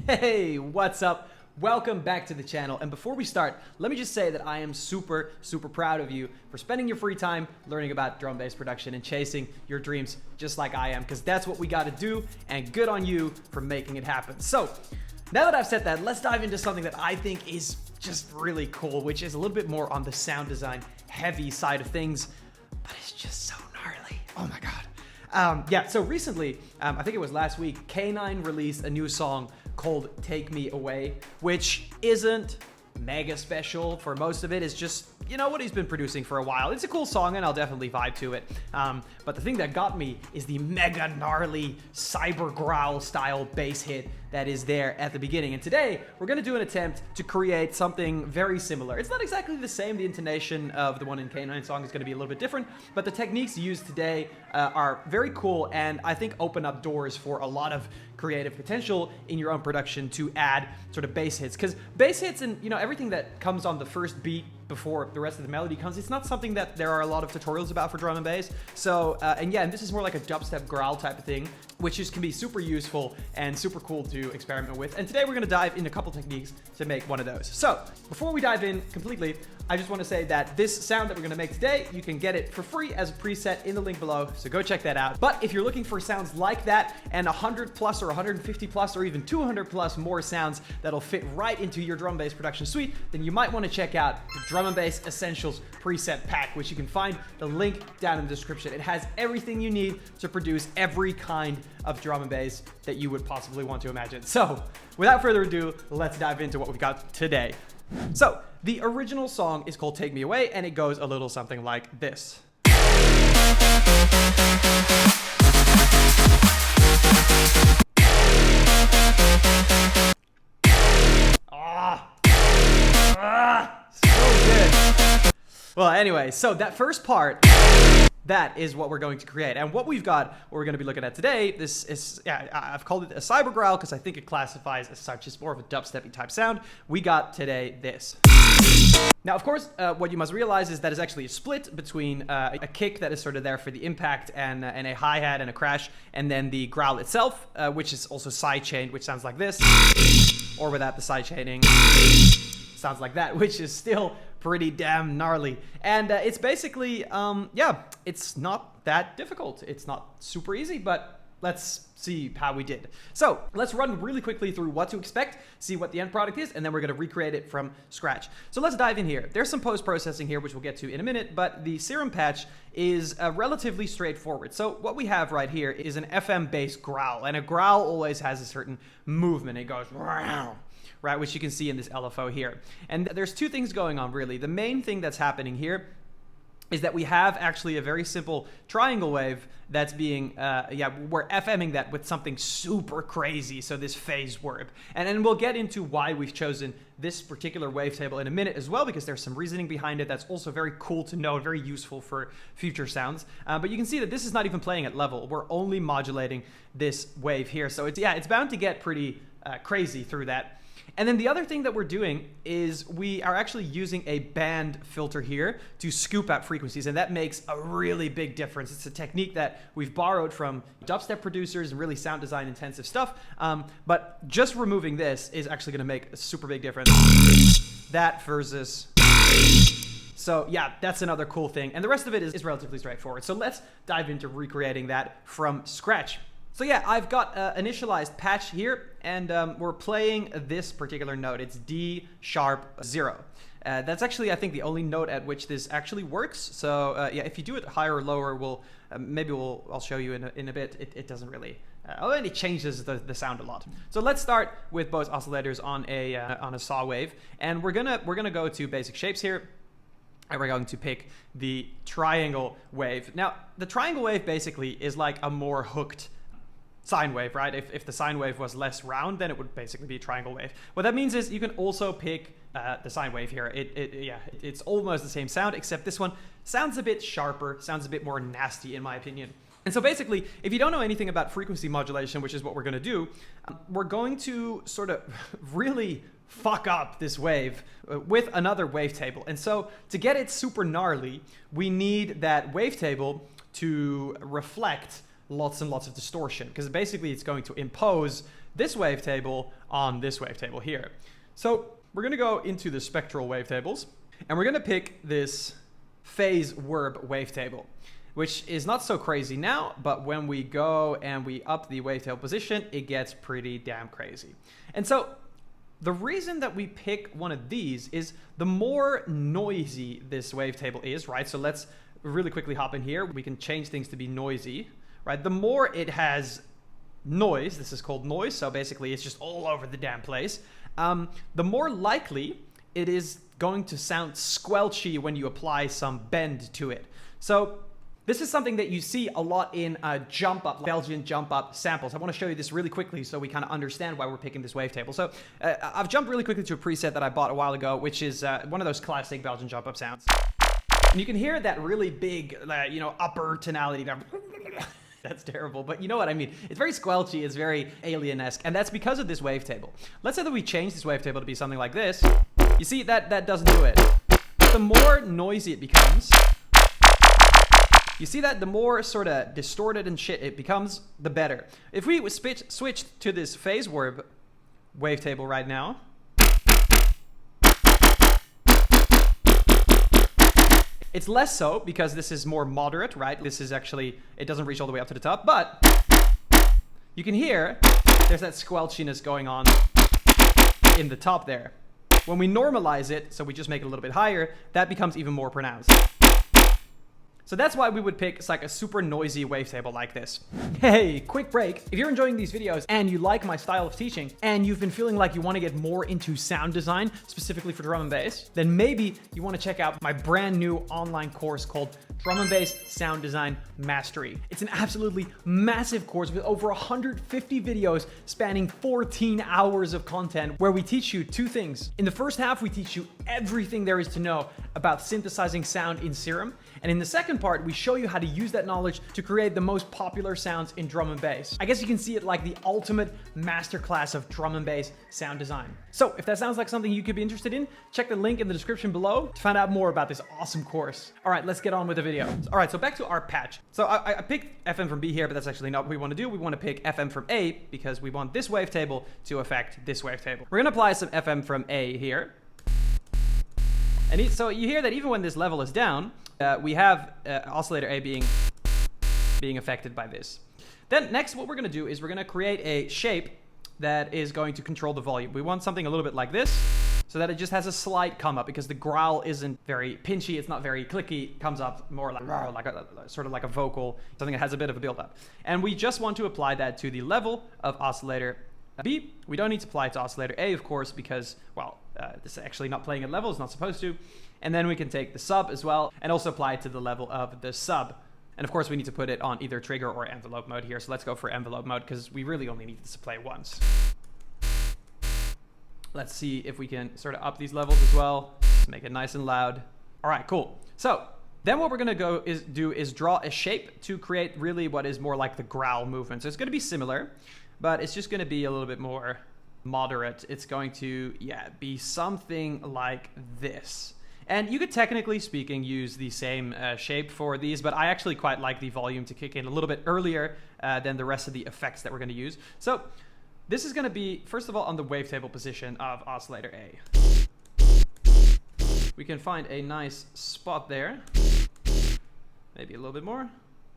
Hey, what's up? Welcome back to the channel. And before we start, let me just say that I am super proud of you for spending your free time learning about drum bass production and chasing your dreams just like I am, because that's what we got to do, and good on you for making it happen. So now that I've said that, let's dive into something that I think is just really cool, which is a little bit more on the sound design heavy side of things, but it's just so gnarly. Oh my God. So recently, I think it was last week, Kanine released a new song called Take Me Away, which isn't mega special for most of it. It's just, you know, what he's been producing for a while. It's a cool song and I'll definitely vibe to it. But the thing that got me is the mega gnarly cyber growl style bass hit that is there at the beginning. And today we're gonna do an attempt to create something very similar. It's not exactly the same. The intonation of the one in Kanine's song is gonna be a little bit different, but the techniques used today are very cool and I think open up doors for a lot of creative potential in your own production to add sort of bass hits. Because bass hits and, you know, everything that comes on the first beat before the rest of the melody comes, it's not something that there are a lot of tutorials about for drum and bass. So, and this is more like a dubstep growl type of thing, which can be super useful and super cool to experiment with. And today we're gonna dive into a couple techniques to make one of those. So before we dive in completely, I just wanna say that this sound that we're gonna make today, you can get it for free as a preset in the link below, so go check that out. But if you're looking for sounds like that and 100 plus or 150 plus or even 200 plus more sounds that'll fit right into your drum bass production suite, then you might wanna check out the Drum and Bass Essentials preset pack, which you can find the link down in the description. It has everything you need to produce every kind of drum and bass that you would possibly want to imagine. So without further ado, let's dive into what we've got today. So the original song is called Take Me Away, and it goes a little something like this. So good. Well, anyway, so that first part, that is what we're going to create. And what we've got, what we're going to be looking at today, this is, I've called it a cyber growl because I think it classifies as such. It's more of a dubstep-y type sound. We got today this. Now, of course, what you must realize is that it's actually a split between a kick that is sort of there for the impact and a hi-hat and a crash, and then the growl itself, which is also sidechained, which sounds like this, or without the sidechaining, sounds like that, which is still pretty damn gnarly. And it's basically, it's not that difficult. It's not super easy, but let's see how we did. So let's run really quickly through what to expect, see what the end product is, and then we're gonna recreate it from scratch. So let's dive in here. There's some post-processing here, which we'll get to in a minute, but the serum patch is relatively straightforward. So what we have right here is an FM-based growl, and a growl always has a certain movement. It goes right, which you can see in this LFO here. And there's two things going on, really. The main thing that's happening here is that we have actually a very simple triangle wave that's being, we're FMing that with something super crazy, so this phase warp. And then we'll get into why we've chosen this particular wavetable in a minute as well, because there's some reasoning behind it that's also very cool to know, very useful for future sounds. But you can see that this is not even playing at level. We're only modulating this wave here. So it's bound to get pretty crazy through that. And then the other thing that we're doing is we are actually using a band filter here to scoop out frequencies, and that makes a really big difference. It's a technique that we've borrowed from dubstep producers and really sound design intensive stuff, but just removing this is actually going to make a super big difference. That versus... So yeah, that's another cool thing. And the rest of it is relatively straightforward. So let's dive into recreating that from scratch. So yeah, I've got initialized patch here, and we're playing this particular note. It's D sharp 0. That's actually, I think, the only note at which this actually works. So if you do it higher or lower, I'll show you in a bit. It doesn't really, it changes the sound a lot. So let's start with both oscillators on a saw wave, and we're gonna go to basic shapes here. And we're going to pick the triangle wave. Now, the triangle wave basically is like a more hooked sine wave, right? If the sine wave was less round, then it would basically be a triangle wave. What that means is you can also pick the sine wave here. It's almost the same sound, except this one sounds a bit sharper, sounds a bit more nasty in my opinion. And so basically, if you don't know anything about frequency modulation, which is what we're gonna do, we're going to sort of really fuck up this wave with another wavetable. And so to get it super gnarly, we need that wavetable to reflect lots and lots of distortion, because basically it's going to impose this wavetable on this wavetable here. So we're going to go into the spectral wavetables, and we're going to pick this phase verb wavetable, which is not so crazy now, but when we go and we up the wavetable position, it gets pretty damn crazy. And so the reason that we pick one of these is the more noisy this wavetable is, right? So let's really quickly hop in here. We can change things to be noisy, right? The more it has noise, this is called noise, so basically it's just all over the damn place, the more likely it is going to sound squelchy when you apply some bend to it. So this is something that you see a lot in jump up, Belgian jump up samples. I want to show you this really quickly so we kind of understand why we're picking this wavetable. So I've jumped really quickly to a preset that I bought a while ago, which is one of those classic Belgian jump up sounds. And you can hear that really big, you know, upper tonality. That's terrible, but you know what I mean. It's very squelchy, it's very alien-esque, and that's because of this wavetable. Let's say that we change this wavetable to be something like this. You see, that doesn't do it. The more noisy it becomes, you see that the more sort of distorted and shit it becomes, the better. If we switched to this phase verb wavetable right now, it's less so because this is more moderate, right? This is actually, it doesn't reach all the way up to the top, but you can hear there's that squelchiness going on in the top there. When we normalize it, so we just make it a little bit higher, that becomes even more pronounced. So that's why we would pick like a super noisy wavetable like this. Hey, quick break. If you're enjoying these videos and you like my style of teaching and you've been feeling like you want to get more into sound design, specifically for drum and bass, then maybe you want to check out my brand new online course called Drum and Bass Sound Design Mastery. It's an absolutely massive course with over 150 videos spanning 14 hours of content where we teach you two things. In the first half, we teach you everything there is to know about synthesizing sound in Serum. And in the second part, we show you how to use that knowledge to create the most popular sounds in drum and bass. I guess you can see it like the ultimate masterclass of drum and bass sound design. So if that sounds like something you could be interested in, check the link in the description below to find out more about this awesome course. All right, let's get on with the video. All right, so back to our patch. So I picked FM from B here, but that's actually not what we want to do. We want to pick FM from A because we want this wavetable to affect this wavetable. We're gonna apply some FM from A here. And so you hear that even when this level is down, we have oscillator A being affected by this. Then next, what we're going to do is we're going to create a shape that is going to control the volume. We want something a little bit like this, so that it just has a slight come up, because the growl isn't very pinchy, it's not very clicky, it comes up more like sort of like a vocal, something that has a bit of a build up. And we just want to apply that to the level of oscillator B. We don't need to apply it to oscillator A, of course, because, well, this is actually not playing at level, it's not supposed to. And then we can take the sub as well and also apply it to the level of the sub. And of course, we need to put it on either trigger or envelope mode here. So let's go for envelope mode because we really only need this to play once. Let's see if we can sort of up these levels as well. Just make it nice and loud. All right, cool. So then what we're going to do is draw a shape to create really what is more like the growl movement. So it's going to be similar, but it's just going to be a little bit more moderate. It's going to, be something like this. And you could, technically speaking, use the same shape for these, but I actually quite like the volume to kick in a little bit earlier than the rest of the effects that we're going to use. So this is going to be, first of all, on the wavetable position of oscillator A. We can find a nice spot there. Maybe a little bit more.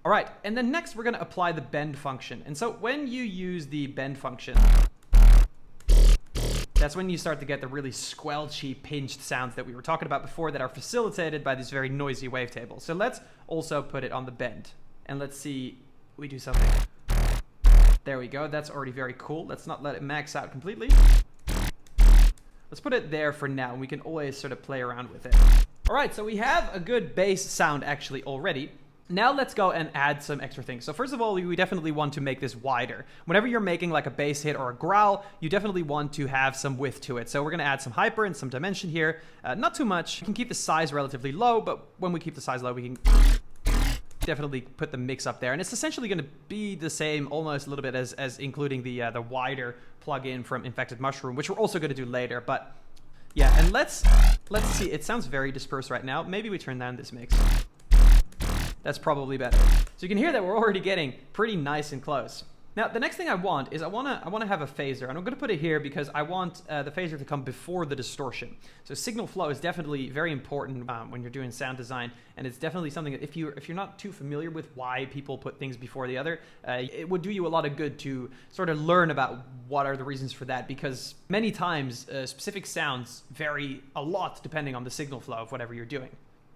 All right, and then next we're going to apply the bend function. And so when you use the bend function, that's when you start to get the really squelchy, pinched sounds that we were talking about before that are facilitated by this very noisy wavetable. So let's also put it on the bend. And let's see, we do something. There we go, that's already very cool. Let's not let it max out completely. Let's put it there for now, and we can always sort of play around with it. All right, so we have a good bass sound actually already. Now let's go and add some extra things. So first of all, we definitely want to make this wider. Whenever you're making like a bass hit or a growl, you definitely want to have some width to it. So we're gonna add some hyper and some dimension here. Not too much. We can keep the size relatively low, but when we keep the size low, we can definitely put the mix up there. And it's essentially gonna be the same almost a little bit as including the wider plugin from Infected Mushroom, which we're also gonna do later. But yeah, and let's see, it sounds very dispersed right now. Maybe we turn down this mix. That's probably better. So you can hear that we're already getting pretty nice and close. Now, the next thing I want is I want to have a phaser, and I'm going to put it here because I want the phaser to come before the distortion. So signal flow is definitely very important when you're doing sound design, and it's definitely something that if you're not too familiar with why people put things before the other, it would do you a lot of good to sort of learn about what are the reasons for that, because many times specific sounds vary a lot depending on the signal flow of whatever you're doing.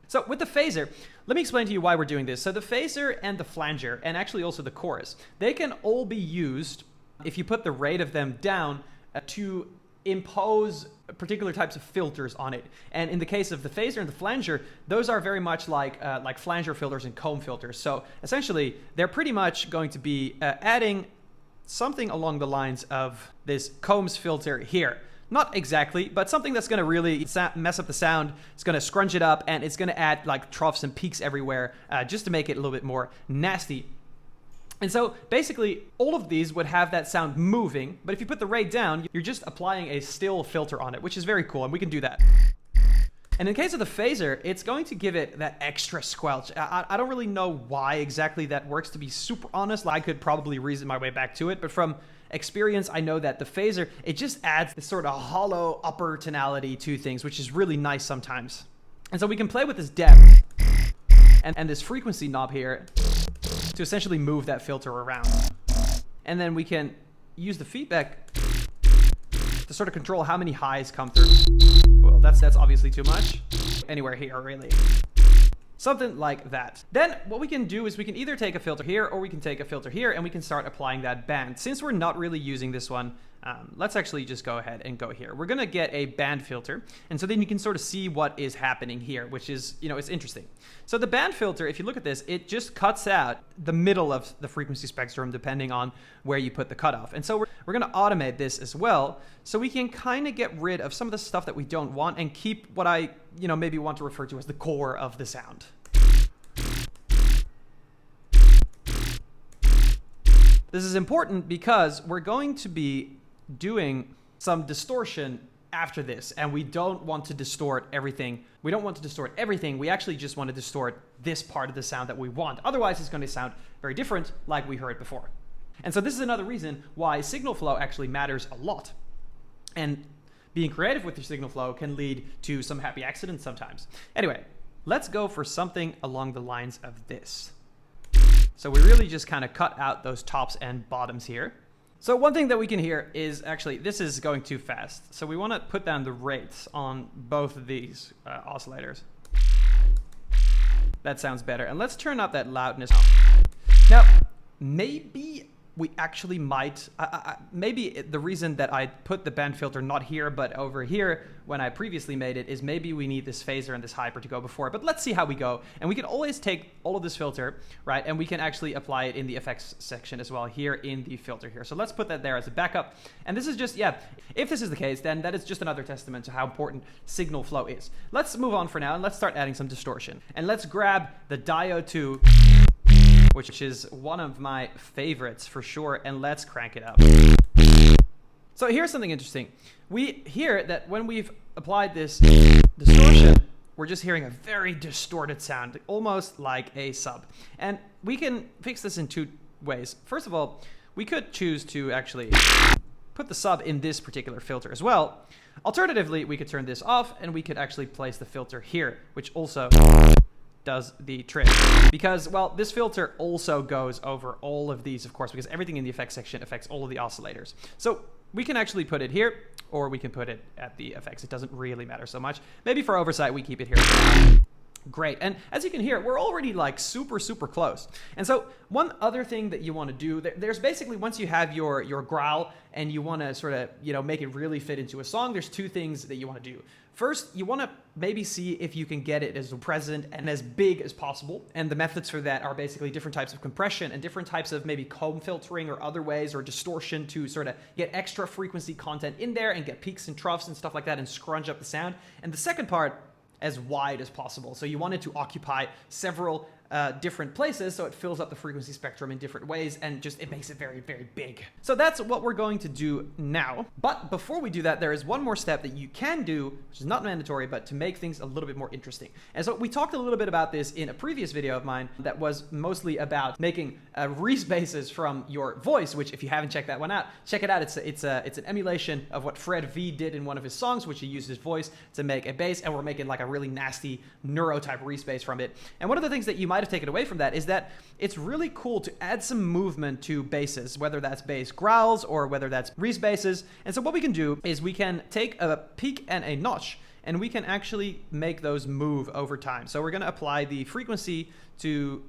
So with the phaser, let me explain to you why we're doing this. So the phaser and the flanger, and actually also the chorus, they can all be used if you put the rate of them down to impose particular types of filters on it. And in the case of the phaser and the flanger, those are very much like flanger filters and comb filters. So essentially, they're pretty much going to be adding something along the lines of this combs filter here. Not exactly, but something that's going to really mess up the sound. It's going to scrunch it up, and it's going to add like troughs and peaks everywhere just to make it a little bit more nasty. And so basically all of these would have that sound moving, but if you put the rate down, you're just applying a still filter on it, which is very cool, and we can do that. And in case of the phaser, it's going to give it that extra squelch. I don't really know why exactly that works, to be super honest. I could probably reason my way back to it, but from experience, I know that the phaser, it just adds this sort of hollow upper tonality to things, which is really nice sometimes. And so we can play with this depth and this frequency knob here to essentially move that filter around. And then we can use the feedback to sort of control how many highs come through. Well, that's obviously too much. Anywhere here, really. Something like that. Then what we can do is we can either take a filter here or we can take a filter here, and we can start applying that band. Since we're not really using this one, let's actually just go ahead and go here. We're going to get a band filter, and so then you can sort of see what is happening here, which is, it's interesting. So the band filter, if you look at this, it just cuts out the middle of the frequency spectrum depending on where you put the cutoff. And so we're going to automate this as well, so we can kind of get rid of some of the stuff that we don't want and keep what I, maybe want to refer to as the core of the sound. This is important because we're going to be doing some distortion after this, and we don't want to distort everything. We don't want to distort everything. We actually just want to distort this part of the sound that we want. Otherwise, it's going to sound very different like we heard before. And so this is another reason why signal flow actually matters a lot. And being creative with your signal flow can lead to some happy accidents sometimes. Anyway, let's go for something along the lines of this. So we really just kind of cut out those tops and bottoms here. So one thing that we can hear is actually, this is going too fast. So we want to put down the rates on both of these oscillators. That sounds better. And let's turn up that loudness. Now, maybe we actually might, maybe the reason that I put the band filter not here, but over here when I previously made it, is maybe we need this phaser and this hyper to go before. But let's see how we go. And we can always take all of this filter, right? And we can actually apply it in the effects section as well here in the filter here. So let's put that there as a backup. And this is just, if this is the case, then that is just another testament to how important signal flow is. Let's move on for now and let's start adding some distortion. And let's grab the Diode 2, which is one of my favorites for sure, and let's crank it up. So here's something interesting. We hear that when we've applied this distortion, we're just hearing a very distorted sound, almost like a sub. And we can fix this in two ways. First of all, we could choose to actually put the sub in this particular filter as well. Alternatively, we could turn this off and we could actually place the filter here, which also does the trick, because, well, this filter also goes over all of these, of course, because everything in the effects section affects all of the oscillators. So we can actually put it here, or we can put it at the effects. It doesn't really matter so much. Maybe for oversight, we keep it here. Great. And as you can hear, we're already like super close. And so one other thing that you want to do, there's basically, once you have your growl and you want to sort of, make it really fit into a song, there's two things that you want to do. First, you want to maybe see if you can get it as present and as big as possible. And the methods for that are basically different types of compression and different types of maybe comb filtering or other ways, or distortion to sort of get extra frequency content in there and get peaks and troughs and stuff like that and scrunch up the sound. And the second part, as wide as possible. So you want it to occupy several different places, so it fills up the frequency spectrum in different ways, and just it makes it very, very big. So that's what we're going to do now. But before we do that, there is one more step that you can do, which is not mandatory, but to make things a little bit more interesting. And so we talked a little bit about this in a previous video of mine that was mostly about making respaces from your voice, which if you haven't checked that one out, check it out. It's an emulation of what Fred V did in one of his songs, which he used his voice to make a bass, and we're making like a really nasty neuro type respace from it. And one of the things that you might have taken away from that is that it's really cool to add some movement to basses, whether that's bass growls or whether that's respaces. And so what we can do is we can take a peak and a notch, and we can actually make those move over time. So we're going to apply the frequency to,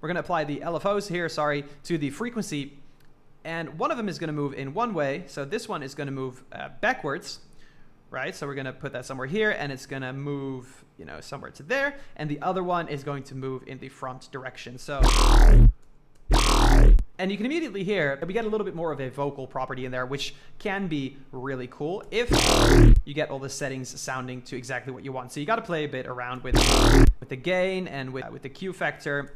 we're going to apply the LFOs here, sorry, to the frequency. And one of them is going to move in one way. So this one is going to move backwards, right? So we're going to put that somewhere here, and it's going to move, you know, somewhere to there. And the other one is going to move in the front direction. So, and you can immediately hear that we get a little bit more of a vocal property in there, which can be really cool if you get all the settings sounding to exactly what you want. So you got to play a bit around with the gain and with the Q factor.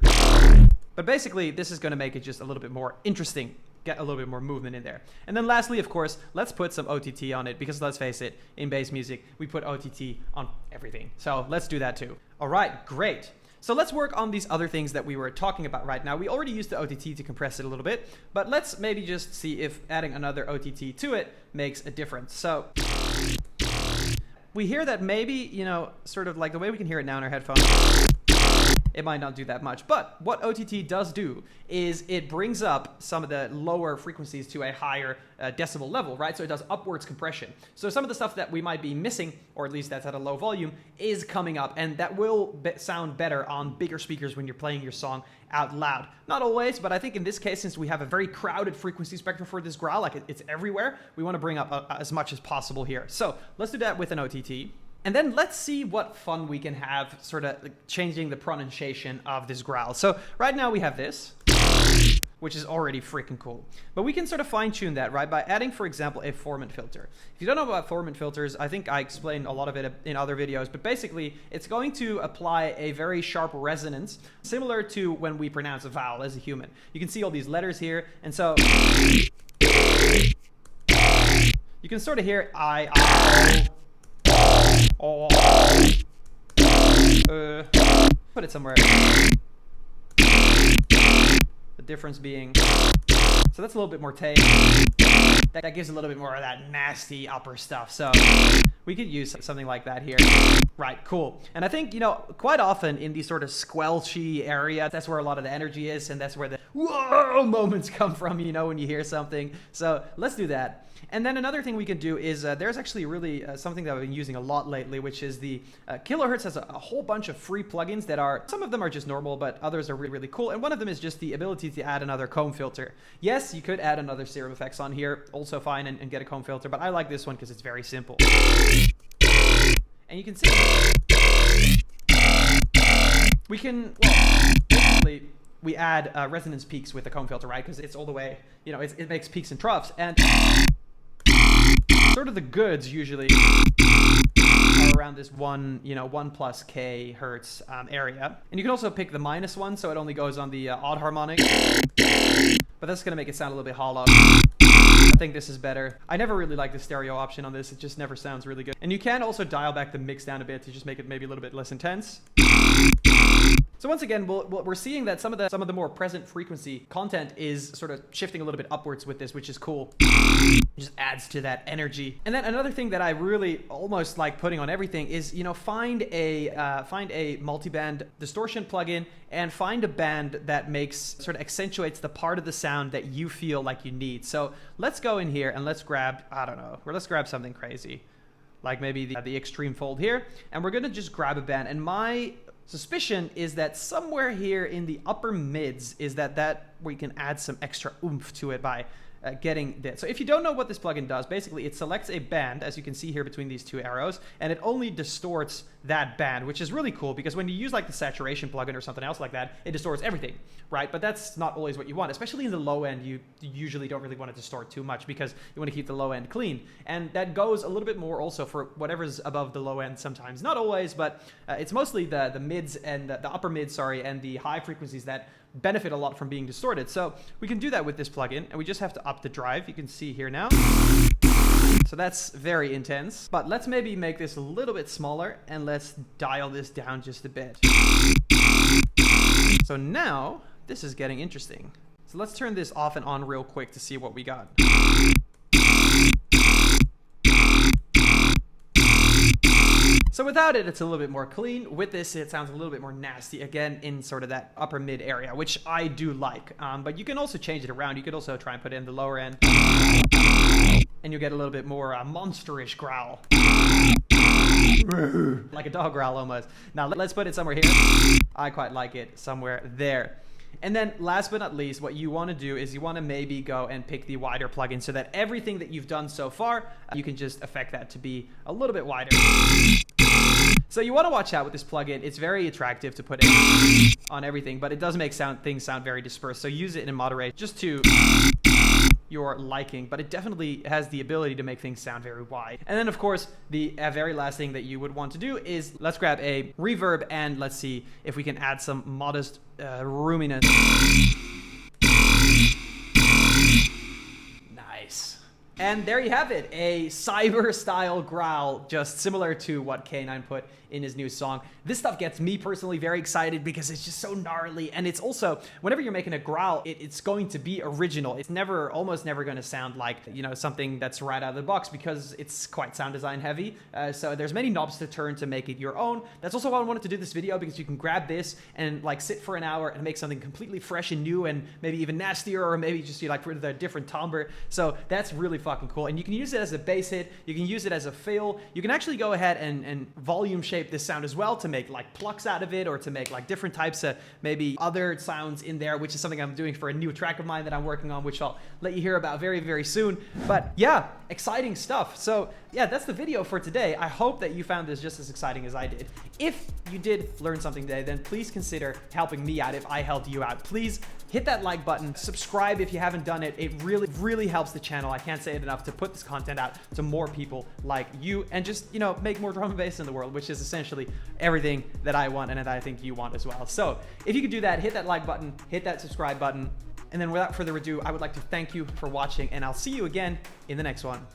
But basically, this is going to make it just a little bit more interesting, get a little bit more movement in there. And then lastly, of course, let's put some OTT on it, because let's face it, in bass music, we put OTT on everything. So let's do that too. All right, great. So let's work on these other things that we were talking about right now. We already used the OTT to compress it a little bit, but let's maybe just see if adding another OTT to it makes a difference. So we hear that maybe, you know, sort of like the way we can hear it now in our headphones, it might not do that much. But what OTT does do is it brings up some of the lower frequencies to a higher decibel level, right? So it does upwards compression. So some of the stuff that we might be missing, or at least that's at a low volume, is coming up, and that will sound better on bigger speakers when you're playing your song out loud. Not always, but I think in this case, since we have a very crowded frequency spectrum for this growl, like it's everywhere, we want to bring up as much as possible here. So let's do that with an OTT. And then let's see what fun we can have sort of changing the pronunciation of this growl. So right now we have this, which is already freaking cool. But we can sort of fine tune that, right, by adding, for example, a formant filter. If you don't know about formant filters, I think I explained a lot of it in other videos, but basically it's going to apply a very sharp resonance, similar to when we pronounce a vowel as a human. You can see all these letters here, and so you can sort of hear I, O, put it somewhere. The difference being, so that's a little bit more tame. That gives a little bit more of that nasty upper stuff. So we could use something like that here. Right, cool. And I think, you know, quite often in these sort of squelchy area, that's where a lot of the energy is, and that's where the whoa moments come from, you know, when you hear something. So let's do that. And then another thing we can do is there's actually really something that I've been using a lot lately, which is the Kilohertz has a whole bunch of free plugins that are, some of them are just normal, but others are really, really cool. And one of them is just the ability to add another comb filter. Yes, you could add another stereo effects on here, also fine, and get a comb filter, but I like this one because it's very simple. And you can see, we can, well, basically, we add resonance peaks with the comb filter, right? Because it's all the way, you know, it makes peaks and troughs, and sort of the goods usually are around this 1 + K hertz area. And you can also pick the -1, so it only goes on the odd harmonic, but that's gonna make it sound a little bit hollow. I think this is better. I never really like the stereo option on this. It just never sounds really good. And you can also dial back the mix down a bit to just make it maybe a little bit less intense. So once again, we're seeing that some of the more present frequency content is sort of shifting a little bit upwards with this, which is cool. It just adds to that energy. And then another thing that I really almost like putting on everything is, you know, find a multi-band distortion plugin and find a band that sort of accentuates the part of the sound that you feel like you need. So let's go in here and let's grab, I don't know, let's grab something crazy, like maybe the extreme fold here, and we're gonna just grab a band. And my suspicion is that somewhere here in the upper mids is that we can add some extra oomph to it by getting this. So if you don't know what this plugin does, basically it selects a band, as you can see here between these two arrows, and it only distorts that band, which is really cool because when you use like the saturation plugin or something else like that, it distorts everything, right? But that's not always what you want, especially in the low end. You usually don't really want to distort too much because you want to keep the low end clean. And that goes a little bit more also for whatever's above the low end sometimes. Not always, but it's mostly the mids and the upper mids, sorry, and the high frequencies that benefit a lot from being distorted. So we can do that with this plugin, and we just have to up the drive. You can see here now. So that's very intense, but let's maybe make this a little bit smaller and let's dial this down just a bit. So now this is getting interesting. So let's turn this off and on real quick to see what we got. So without it, it's a little bit more clean. With this, it sounds a little bit more nasty, again, in sort of that upper mid area, which I do like. But you can also change it around. You could also try and put it in the lower end. And you get a little bit more monsterish growl. Like a dog growl almost. Now let's put it somewhere here. I quite like it somewhere there. And then last but not least, what you want to do is you want to maybe go and pick the wider plugin so that everything that you've done so far, you can just affect that to be a little bit wider. So you want to watch out with this plugin. It's very attractive to put in on everything, but it does make things sound very dispersed. So use it in moderation just to your liking, but it definitely has the ability to make things sound very wide. And then of course, the very last thing that you would want to do is let's grab a reverb and let's see if we can add some modest roominess. Nice. And there you have it, a cyber style growl, just similar to what Kanine put in his new song. This stuff gets me personally very excited because it's just so gnarly, and it's also, whenever you're making a growl, it's going to be original. It's almost never going to sound like, you know, something that's right out of the box because it's quite sound design heavy. So there's many knobs to turn to make it your own. That's also why I wanted to do this video, because you can grab this and like sit for an hour and make something completely fresh and new and maybe even nastier, or maybe just like with a different timbre. So that's really fucking cool. And you can use it as a bass hit. You can use it as a fill. You can actually go ahead and volume shape this sound as well to make like plucks out of it, or to make like different types of maybe other sounds in there, which is something I'm doing for a new track of mine that I'm working on, which I'll let you hear about very, very soon. But yeah, exciting stuff. So yeah, that's the video for today. I hope that you found this just as exciting as I did. If you did learn something today, then please consider helping me out if I helped you out. Please hit that like button, subscribe if you haven't done it. It really, really helps the channel. I can't say it enough, to put this content out to more people like you, and just, you know, make more drum and bass in the world, which is essentially everything that I want and that I think you want as well. So if you could do that, hit that like button, hit that subscribe button. And then without further ado, I would like to thank you for watching, and I'll see you again in the next one.